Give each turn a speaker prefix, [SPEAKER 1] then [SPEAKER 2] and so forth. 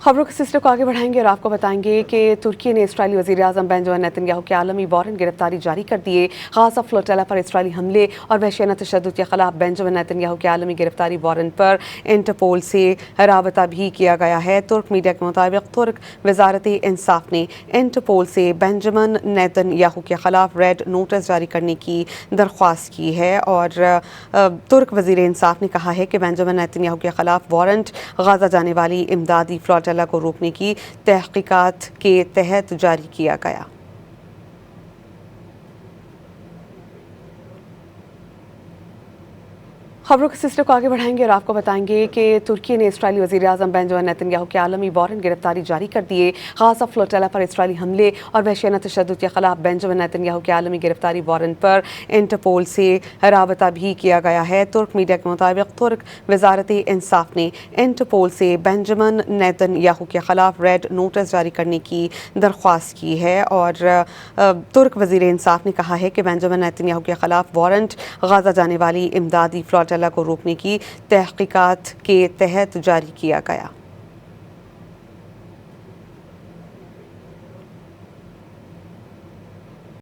[SPEAKER 1] खबरों के सिलसिले को आगे बढ़ाएंगे और आपको बताएंगे कि तुर्की ने इसराइली वज़ीर-ए-आज़म बेंजामिन नेतन्याहू के आलमी वारंट गिरफ्तारी जारी कर दिए। गाज़ा फ्लोटेला पर इसराइली हमले और वहशियाना तशद्दुद के खिलाफ बेंजामिन नेतन्याहू के आलमी गिरफ्तारी वारंट पर इंटरपोल से राबता भी किया गया है। तुर्क मीडिया के मुताबिक तुर्क वजारत इंसाफ ने इंटरपोल से बेंजामिन नेतन्याहू के खिलाफ रेड नोटिस जारी करने की दरख्वास्त की है और तुर्क वज़ीर इंसाफ ने कहा है कि बेंजामिन नेतन्याहू के खिलाफ वारंट गाज़ा जाने वाली इमदादी फ्लोटेला को रोकने की तहकीकात के तहत जारी किया गया। खबरों के सिलसिले को आगे बढ़ाएंगे और आपको बताएंगे कि तुर्की ने इसराइली वज़ीर-ए-आज़म बेंजामिन नेतन्याहू के आलमी वारंट गिरफ्तारी जारी कर दिए। गाज़ा फ्लोटेला पर इसराइली हमले और वहशियाना तशद्दुद के खिलाफ बेंजामिन नेतन्याहू के आलमी गिरफ्तारी वारंट पर इंटरपोल से राबता भी किया गया है। तुर्क मीडिया के मुताबिक तुर्क वजारत इंसाफ ने इंटरपोल से बेंजामिन नेतन्याहू के खिलाफ रेड नोटिस जारी करने की दरख्वास्त की है और तुर्क वज़ीर इंसाफ ने कहा है कि बेंजामिन नेतन्याहू के खिलाफ वारंट गाज़ा जाने वाली इमदादी फ्लोटेला को रोकने की तहकीकात के तहत जारी किया गया।